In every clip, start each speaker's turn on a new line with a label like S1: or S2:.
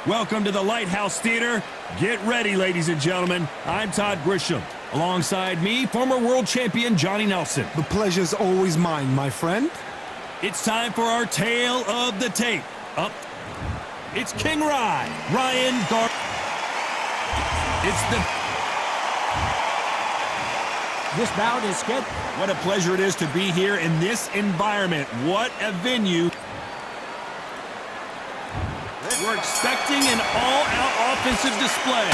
S1: Welcome to the Lighthouse Theater. Get ready, ladies and gentlemen. I'm Todd Grisham. Alongside me, former world champion Johnny Nelson.
S2: The pleasure's always mine, my friend.
S1: It's time for our tale of the tape. Up. It's King Ryan Gar. It's the...
S3: This bout is scheduled.
S1: What a pleasure it is to be here in this environment. What a venue. We're expecting an all-out offensive display.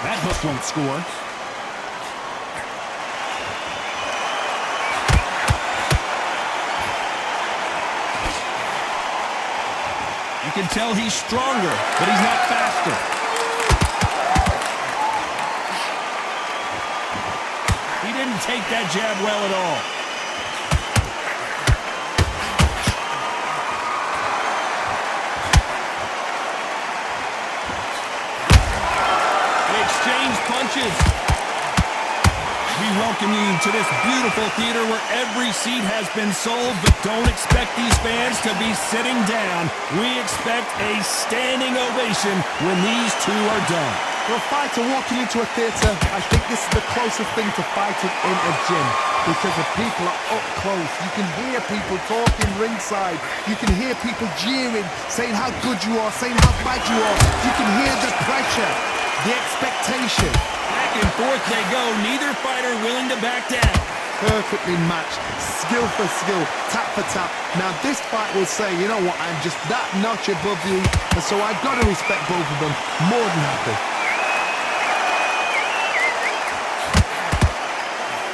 S1: That hook won't score. You can tell he's stronger, but he's not faster. He didn't take that jab well at all. Punches. We welcome you to this beautiful theater where every seat has been sold, but don't expect these fans to be sitting down. We expect a standing ovation when these two are done.
S2: For a fighter walking into a theater, I think this is the closest thing to fighting in a gym, because the people are up close. You can hear people talking ringside. You can hear people jeering, saying how good you are, saying how bad you are. You can hear the pressure, the expectation.
S1: Back and forth they go, neither fighter willing to back down.
S2: Perfectly matched, skill for skill, tap for tap. Now this fight will say, you know what, I'm just that notch above you, and so I've got to respect both of them. More than happy.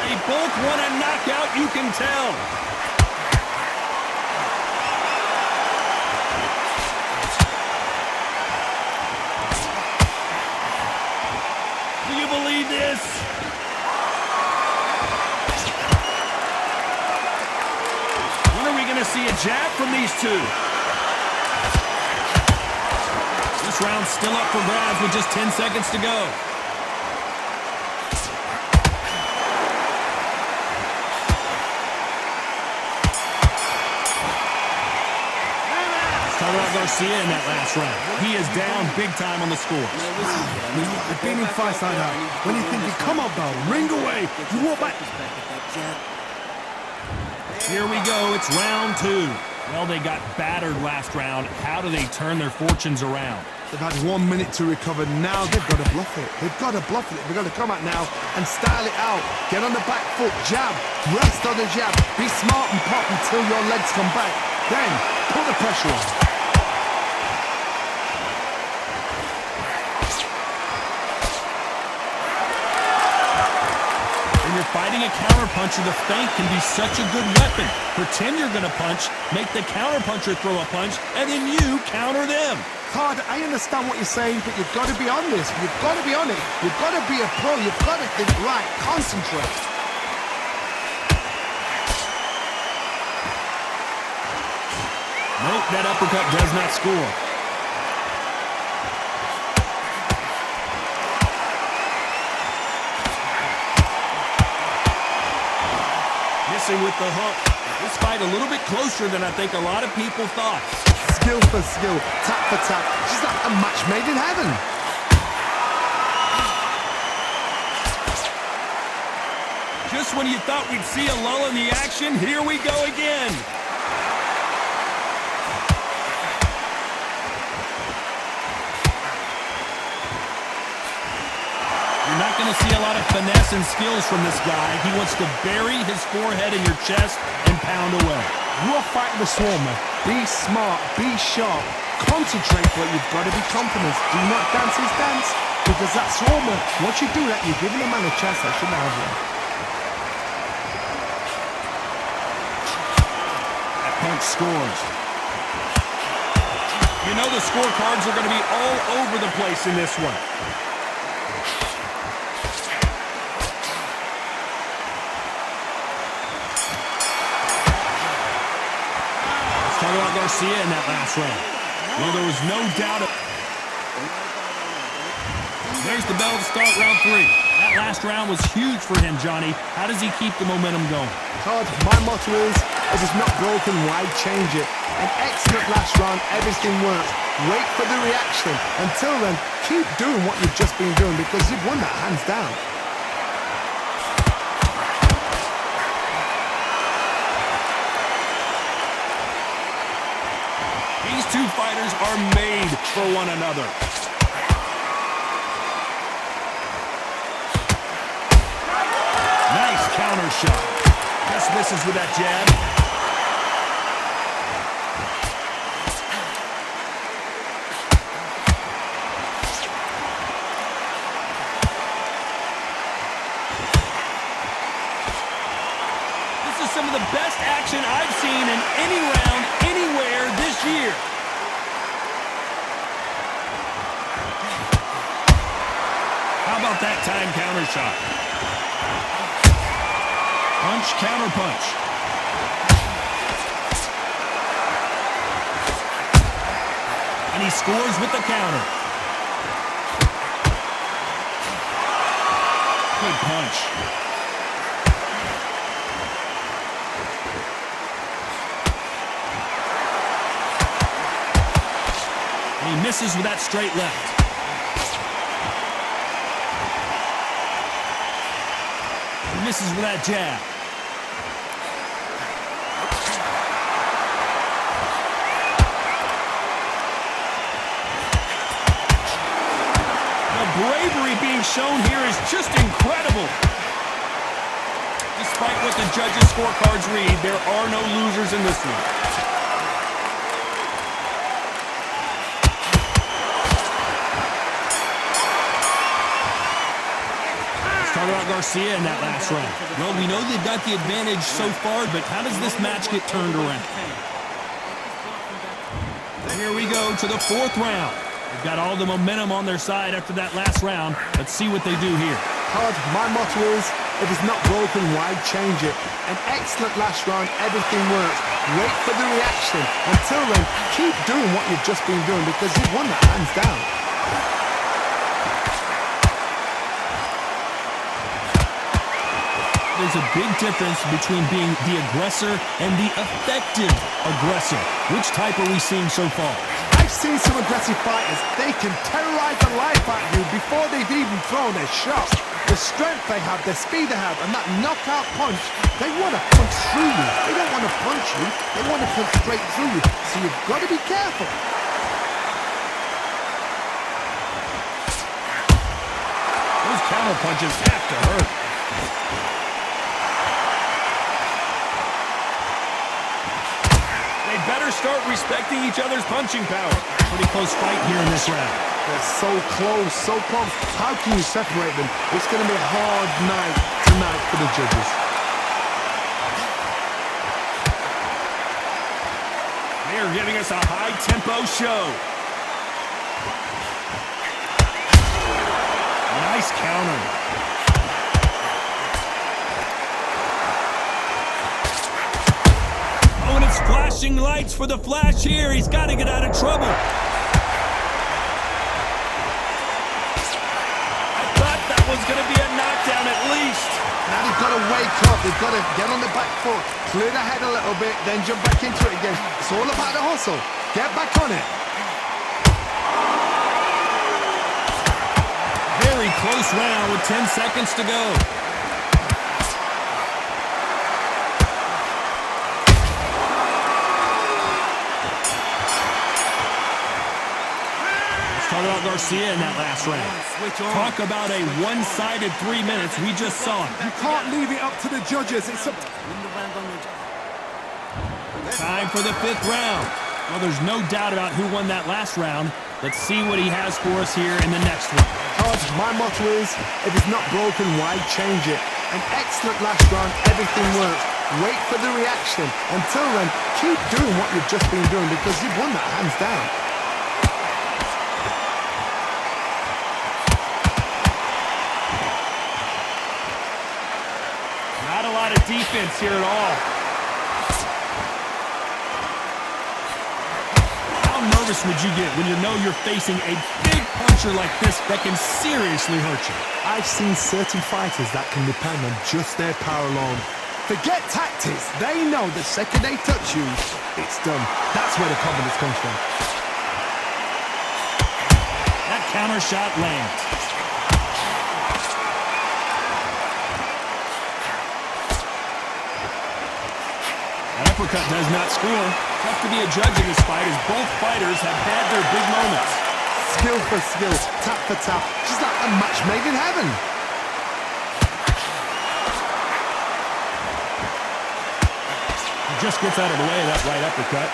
S1: They both want a knockout, you can tell. Believe this? When are we going to see a jab from these two? This round's still up for grabs with just 10 seconds to go. Garcia in that last round. He is down big time on the score.
S2: I've been in fights like that. When you think you come up, though, ring away, you walk back.
S1: Here we go. It's round two. Well, they got battered last round. How do they turn their fortunes around?
S2: They've had 1 minute to recover. Now they've got to bluff it. They've got to bluff it. They've got to come out now and style it out. Get on the back foot, jab, rest on the jab. Be smart and pop until your legs come back. Then put the pressure on.
S1: Fighting a counterpuncher, the feint can be such a good weapon. Pretend you're going to punch, make the counterpuncher throw a punch, and then you counter them.
S2: Todd, I understand what you're saying, but you've got to be on this. You've got to be on it. You've got to be a pro. You've got to think right. Concentrate.
S1: Nope, that uppercut does not score. With the hook. This fight a little bit closer than I think a lot of people thought.
S2: Skill for skill, tap for tap. Just like a match made in heaven.
S1: Just when you thought we'd see a lull in the action, here we go again. You're not going to see a lot of finesse and skills from this guy. He wants to bury his forehead in your chest and pound away.
S2: You're fighting the Swarmer. Be smart, be sharp, concentrate, but you've got to be confident. Do not dance his dance, because that Swarmer, once you do that, you're giving a man a chance that shouldn't have one.
S1: That punch scores. You know the scorecards are going to be all over the place in this one. Garcia in that last round. Well, there was no doubt. There's the bell to start round three. That last round was huge for him, Johnny. How does he keep the momentum going?
S2: Todd, my motto is If it's not broken, why change it? An excellent last round, everything works. Wait for the reaction. Until then, keep doing what you've just been doing because you've won that hands down.
S1: These two fighters are made for one another. Nice counter shot. Just misses with that jab. This is some of the best action I've seen in any round, anywhere this year. How about that time counter shot? Punch, counter punch. And he scores with the counter. Good punch. And he misses with that straight left. He misses with that jab. The bravery being shown here is just incredible. Despite what the judges' scorecards read, there are no losers in this one. Talk about Garcia in that last round. Well, we know they've got the advantage so far, but how does this match get turned around? Here we go to the fourth round. They've got all the momentum on their side after that last round. Let's see what they do here.
S2: Todd, my motto is, if it's not broken, why change it? An excellent last round, everything works. Wait for the reaction. Until then, keep doing what you've just been doing because you've won that hands down.
S1: There's a big difference between being the aggressor and the effective aggressor. Which type are we seeing so far?
S2: I've seen some aggressive fighters. They can terrorize the life out of you before they've even thrown their shot. The strength they have, the speed they have, and that knockout punch, they want to punch through you. They don't want to punch you. They want to punch straight through you. So you've got to be careful.
S1: Those counter punches have to hurt. They better start respecting each other's punching power. Pretty close fight here in this round.
S2: They're so close, so close. How can you separate them? It's going to be a hard night tonight for the judges.
S1: They're giving us a high-tempo show. Nice counter. Oh, and it's flashing lights for the Flash here. He's got to get out of trouble. Was going to be a knockdown at least.
S2: Now they've got to wake up. They've got to get on the back foot, clear the head a little bit, then jump back into it again. It's all about the hustle. Get back on it.
S1: Very close round with 10 seconds to go. Talk about Garcia in that last round. Talk about a one-sided 3 minutes. We just saw it.
S2: You can't leave it up to the judges. It's up.
S1: Time for the fifth round. Well, there's no doubt about who won that last round. Let's see what he has for us here in the next one.
S2: Todd, my motto is, if it's not broken, why change it? An excellent last round, everything works. Wait for the reaction. Until then, keep doing what you've just been doing because you've won that hands down.
S1: Not a lot of defense here at all. How nervous would you get when you know you're facing a big puncher like this that can seriously hurt you?
S2: I've seen certain fighters that can depend on just their power alone. Forget tactics. They know the second they touch you, it's done. That's where the confidence comes from.
S1: That counter shot lands. That uppercut does not score. Tough to be a judge in this fight as both fighters have had their big moments.
S2: Skill for skill, tap for tap, just like a match made in heaven.
S1: He just gets out of the way of that right uppercut.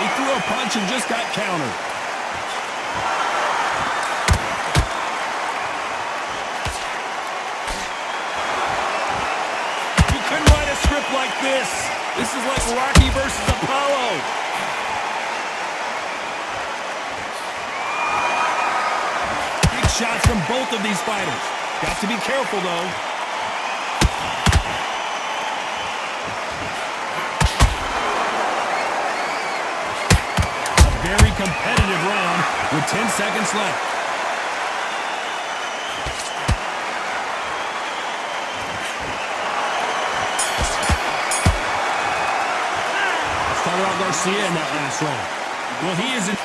S1: He threw a punch and just got countered. You couldn't write a script like this. This is like Rocky versus Apollo. Big shots from both of these fighters. Got to be careful, though. Very competitive round with 10 seconds left. Let's talk about Garcia in that last round. Well, he is in.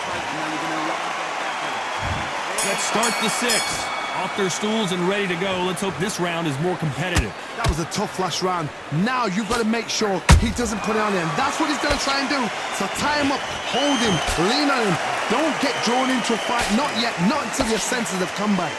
S1: Let's start the sixth. Off their stools and ready to go. Let's hope this round is more competitive.
S2: That was a tough last round. Now you've got to make sure he doesn't put it on him. That's what he's going to try and do. So tie him up, hold him, lean on him. Don't get drawn into a fight. Not yet. Not until your senses have come back.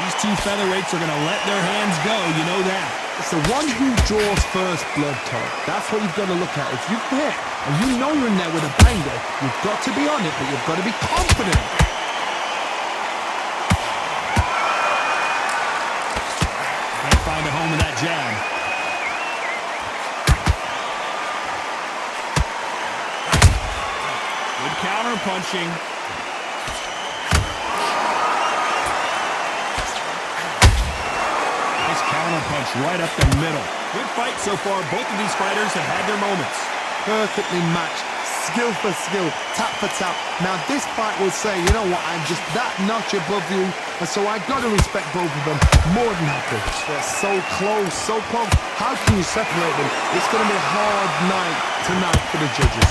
S1: These two featherweights are going to let their hands go. You know that.
S2: It's the one who draws first blood, Todd. That's what you've got to look at. If you hit and you know you're in there with a banger, you've got to be on it, but you've got to be confident.
S1: Can't find a home in that jab. Good counter punching. Counter punch right up the middle. Good fight so far. Both of these fighters have had their moments.
S2: Perfectly matched. Skill for skill. Tap for tap. Now this fight will say, you know what, I'm just that notch above you. And so I got to respect both of them. More than happy. They're so close, so close. How can you separate them? It's going to be a hard night tonight for the judges.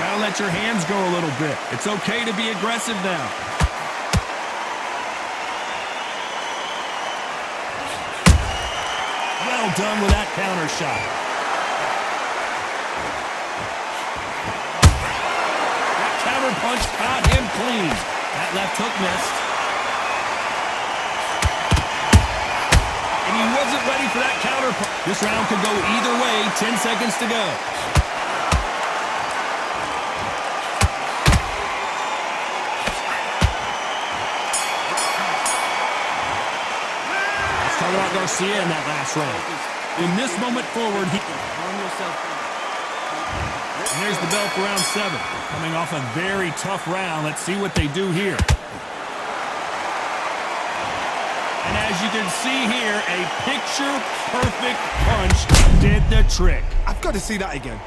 S1: Gotta let your hands go a little bit. It's okay to be aggressive now. Well done with that counter shot. That counter punch caught him clean. That left hook missed. And he wasn't ready for that counter punch. This round could go either way. 10 seconds to go. Talk about Garcia in that last round. In this moment forward, and there's the bell for round 7. Coming off a very tough round. Let's see what they do here. And as you can see here, a picture-perfect punch did the trick.
S2: I've got to see that again.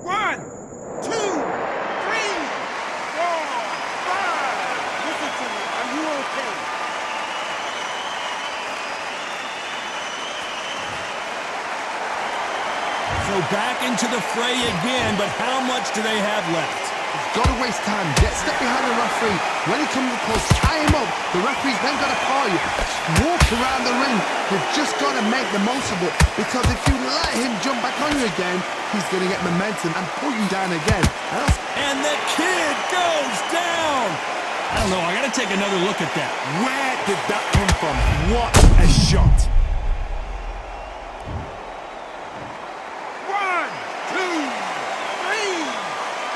S4: 1, 2, 3, 4, 5. Listen to me. Are you okay?
S1: So back into the fray again, but how much do they have left?
S2: You've got to waste time. Get step behind the referee. When he comes close, tie him up. The referee's then got to call you. Walk around the ring. You've just got to make the most of it. Because if you let him jump back on you again, he's going to get momentum and pull you down again.
S1: And the kid goes down. I don't know. I got to take another look at that.
S2: Where did that come from? What a shot.
S4: 1, 2, 3,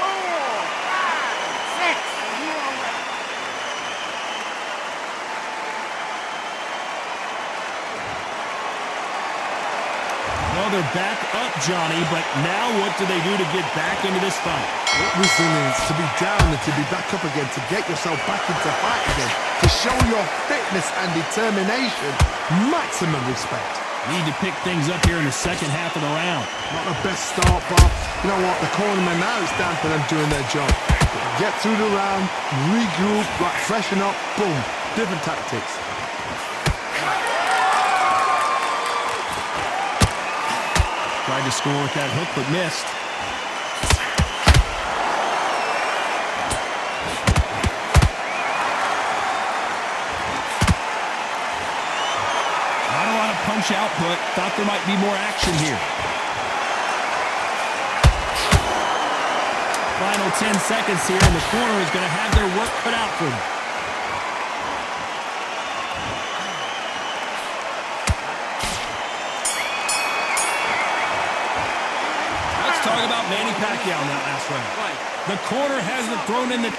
S4: 4, 5, 6. Are you all right?
S1: Well, they're back up, Johnny, but now what do they do to get back into this fight?
S2: What resilience to be down and to be back up again, to get yourself back into fight again, to show your fitness and determination. Maximum respect.
S1: Need to pick things up here in the second half of the round.
S2: Not the best start, but you know what? The cornerman, now it's down for them doing their job. Get through the round, regroup, like freshen up, boom. Different tactics.
S1: Tried to score with that hook, but missed. Not a lot of punch output. Thought there might be more action here. Final 10 seconds here, and the corner is going to have their work cut out for them. Talk about Manny Pacquiao in that last round. The corner hasn't thrown in the...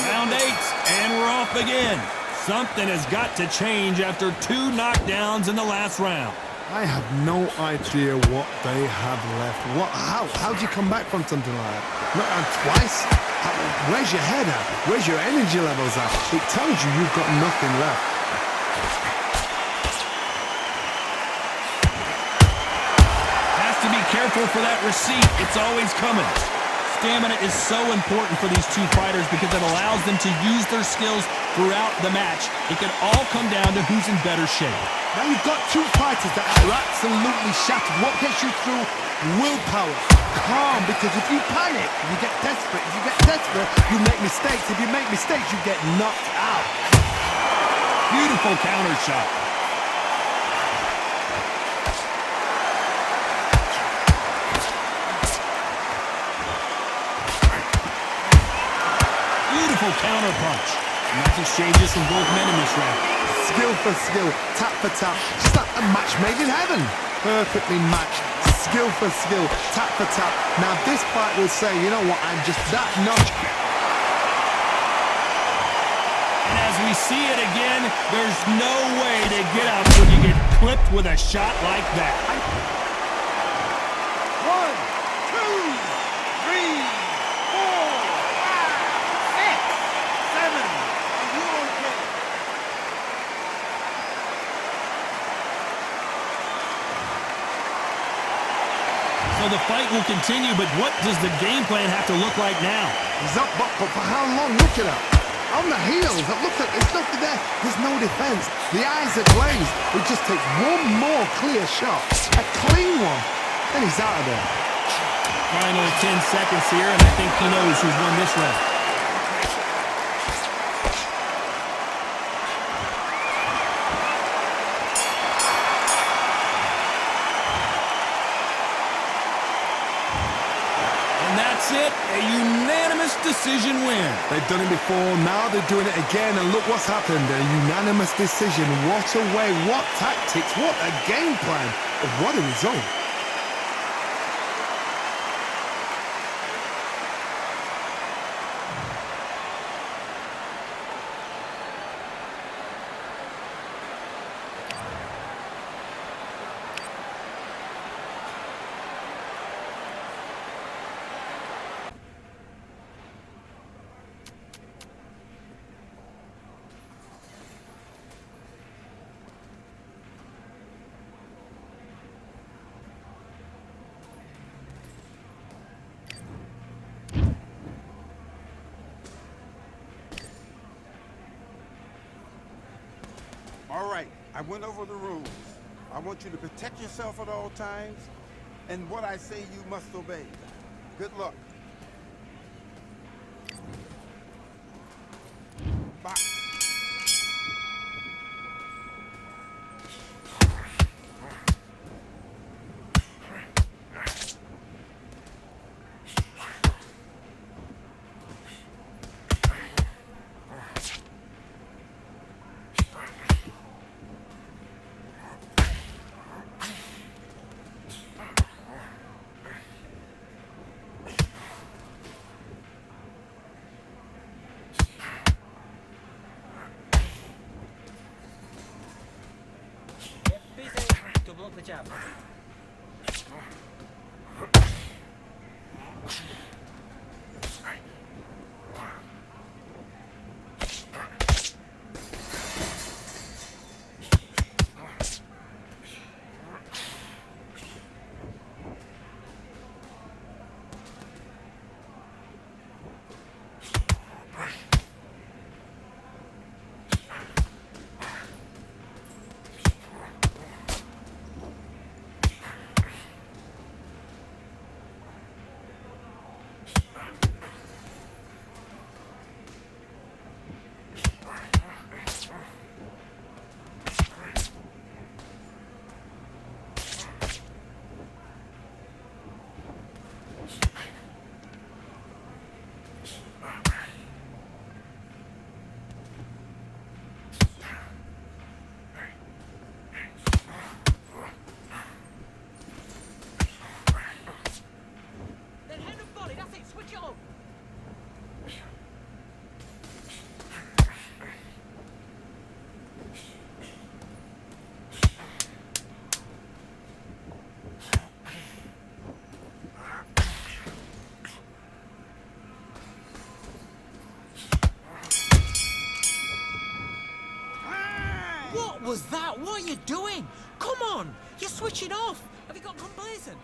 S1: Round 8, and we're off again. Something has got to change after 2 knockdowns in the last round.
S2: I have no idea what they have left. How do you come back from something like that? Not twice? Where's your head at? Where's your energy levels at? It tells you you've got nothing left.
S1: Careful for that receipt. It's always coming. Stamina is so important for these two fighters because it allows them to use their skills throughout the match. It can all come down to who's in better shape.
S2: Now you've got two fighters that are absolutely shattered. What gets you through? Willpower. Calm, because if you panic, you get desperate. If you get desperate, you make mistakes. If you make mistakes, you get knocked out.
S1: Beautiful counter shot. Beautiful counter punch. Nice exchanges from both men in this round.
S2: Skill for skill, tap for tap. Just like a match made in heaven. Perfectly matched. Skill for skill, tap for tap. Now this fight will say, you know what, I'm just that notch.
S1: And as we see it again, there's no way to get up when you get clipped with a shot like that. 1, 2, 3, 4, 5, 6, 7. Are you okay? So the fight will continue, but what does the game plan have to look like now?
S2: He's up, but for how long? Look at that. On the heels, look at, it's nothing there. There's no defense. The eyes are glazed. It just takes one more clear shot, a clean one, and he's out of there.
S1: Final 10 seconds here, and I think he knows who's won this round. That's it, a unanimous decision win.
S2: They've done it before, now they're doing it again, and look what's happened. A unanimous decision. What a way, what tactics, what a game plan, what a result.
S4: All right, I went over the rules. I want you to protect yourself at all times, and what I say you must obey. Good luck. Box.
S5: Block the jab. What was that? What are you doing? Come on! You're switching off! Have you got complacent?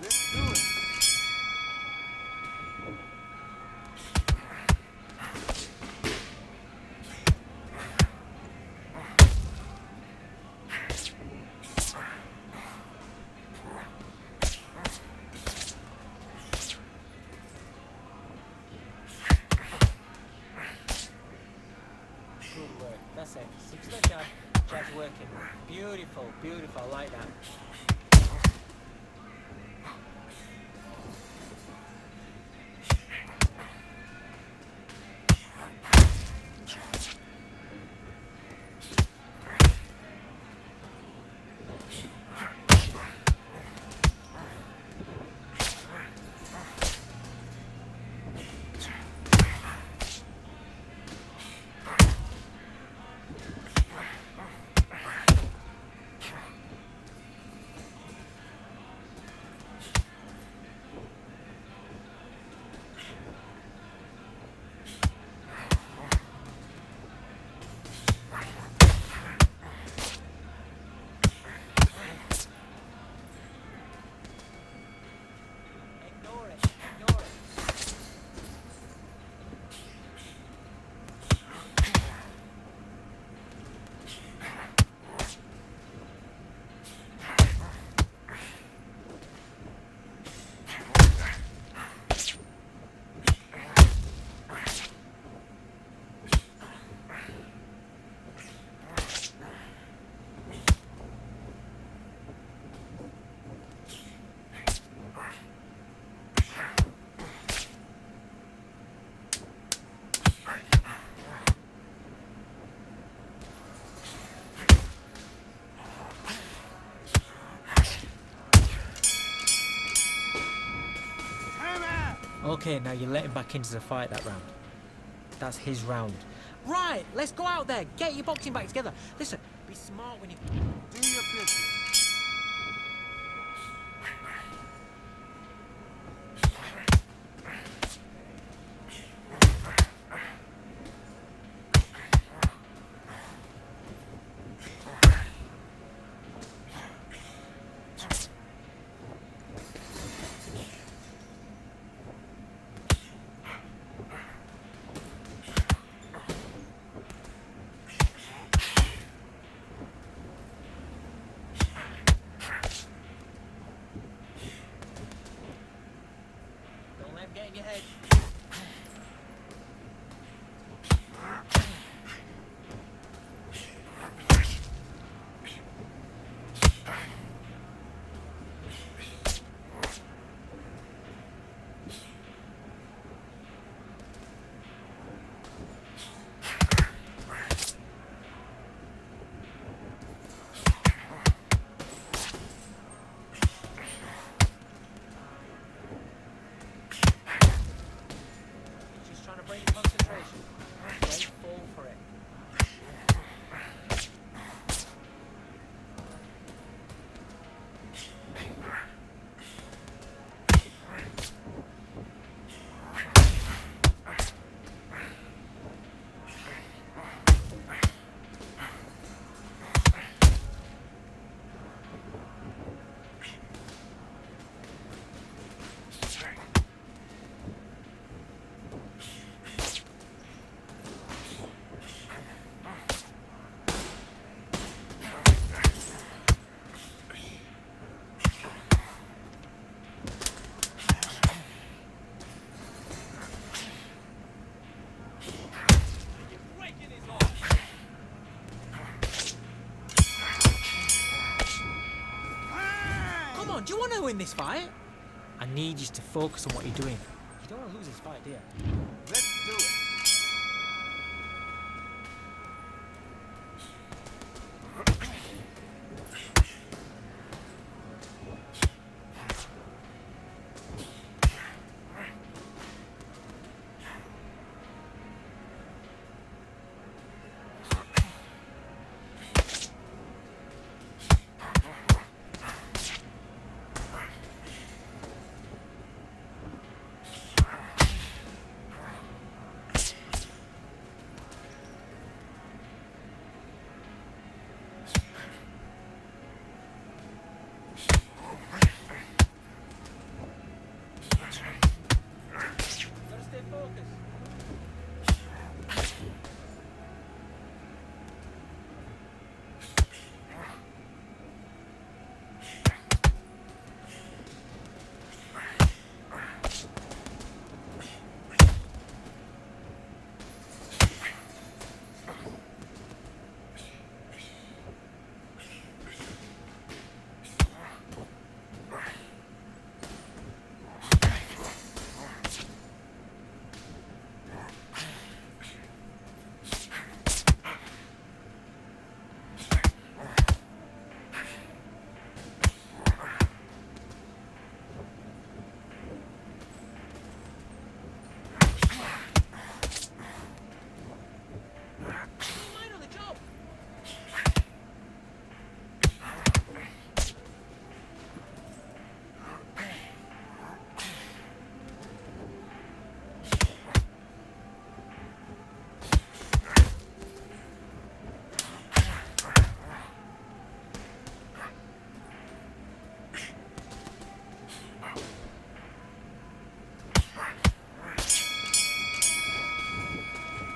S4: Let's do it.
S5: Good work. That's it. Stick to the jab. Jab's working. Beautiful, beautiful. I like that. Ignore it. Ignore it.
S4: Time out.
S5: Okay, now you let him back into the fight that round. That's his round. Right, let's go out there. Get your boxing back together. Listen, be smart when you...
S4: Do your business.
S5: You want to win this fight? I need you to focus on what you're doing. You don't want to lose this fight, do you?
S4: Let's do it.
S5: Gotta stay focused. Mind on the job.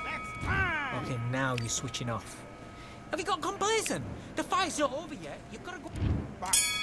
S4: Next time.
S5: Okay, now you're switching off. Have you got complacent? The fight's not over yet. You've got to go.
S4: Box.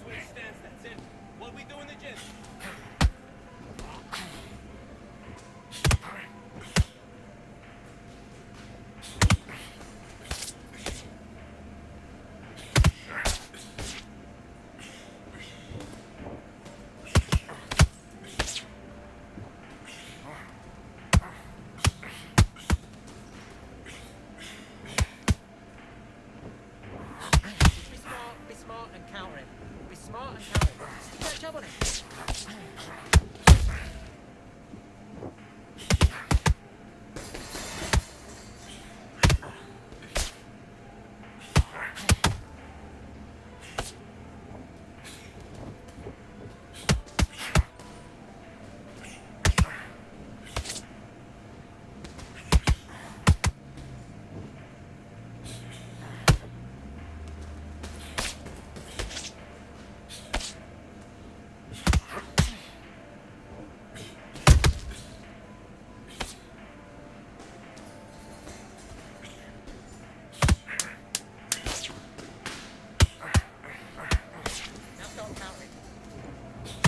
S6: Switch stance, that's it. What we do in the gym?
S5: Be smart and counter him. Be smart and counter him. Stick that jab on him. Now start countering.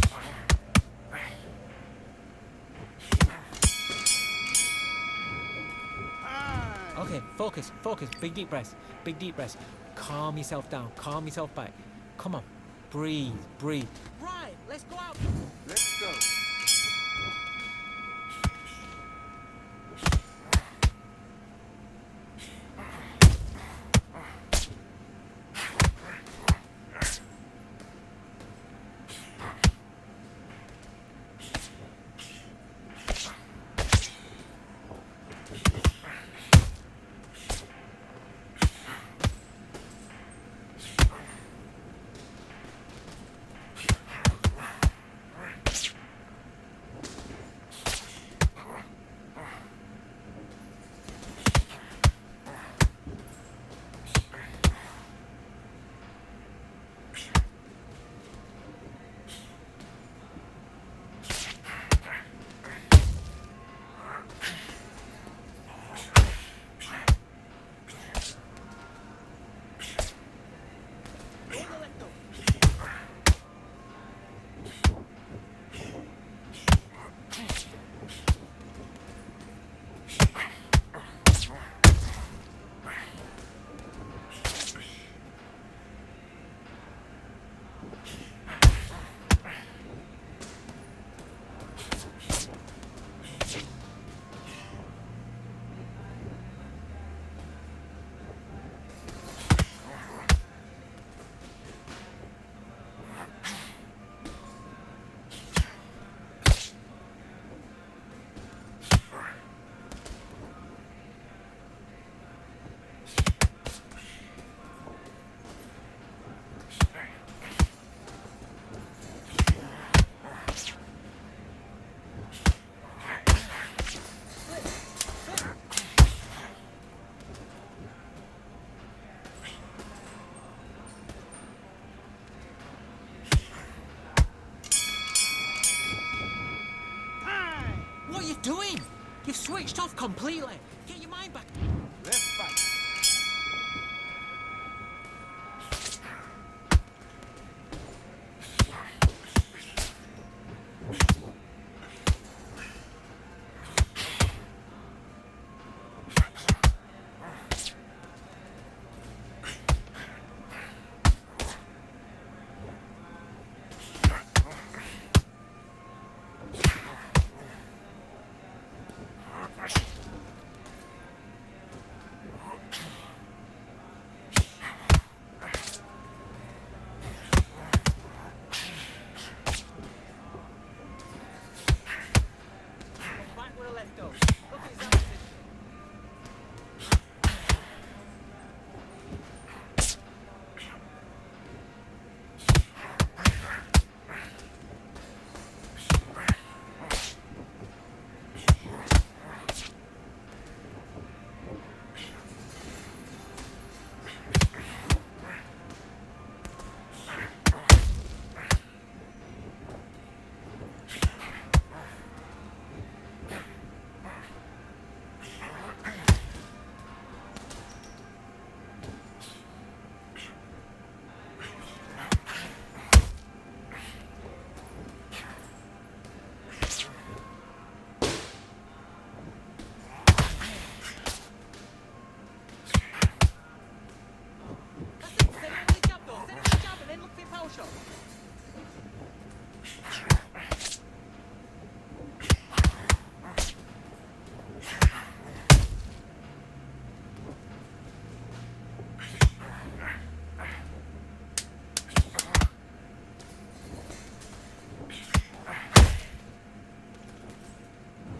S4: Time.
S5: Okay, focus, focus. Big deep breaths. Big deep breaths. Calm yourself down. Calm yourself back. Come on. Breathe, breathe. Right, let's go out.
S4: Let's go.
S5: doing? You've switched off completely. Get your mind back.
S4: Let's fight.
S5: Back with a left go. Look at his hand position. That's it. Set it up with the jab though. Set it up with the jab and then look for your power shot.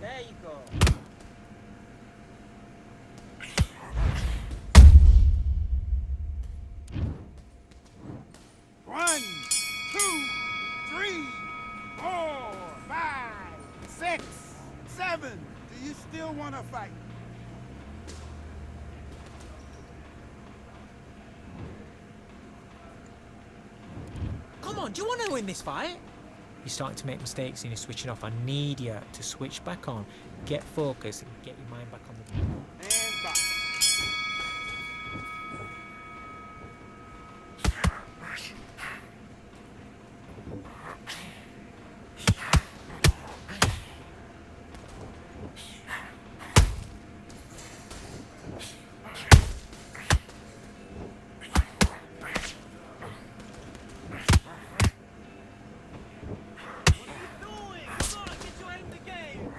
S5: There you go.
S4: One, two, three, 4, 5, 6, 7. Do you still want to fight?
S5: Come on, do you want to win this fight? You're starting to make mistakes and you're switching off. I need you to switch back on, get focused, and get your mind back on the game.
S4: And box.
S6: Doing? Come on, get your head in the game.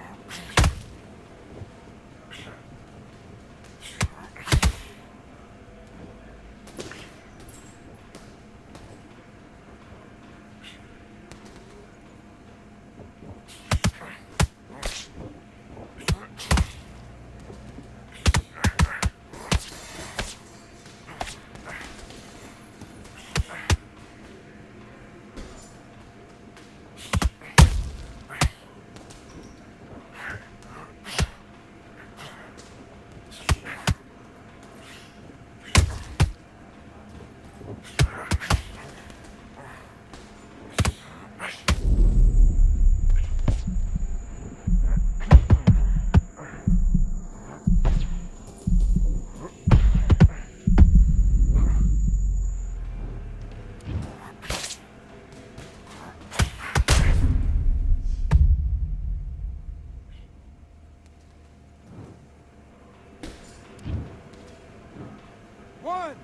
S6: One,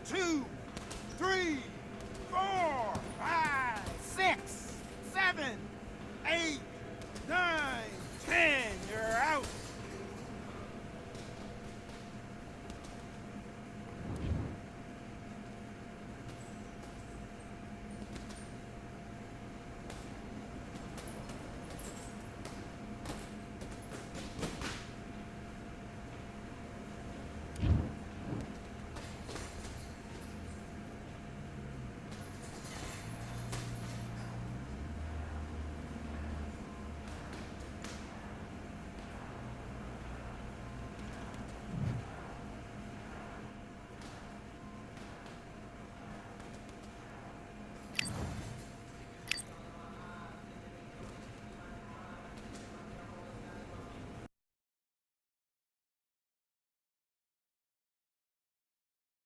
S6: two, three.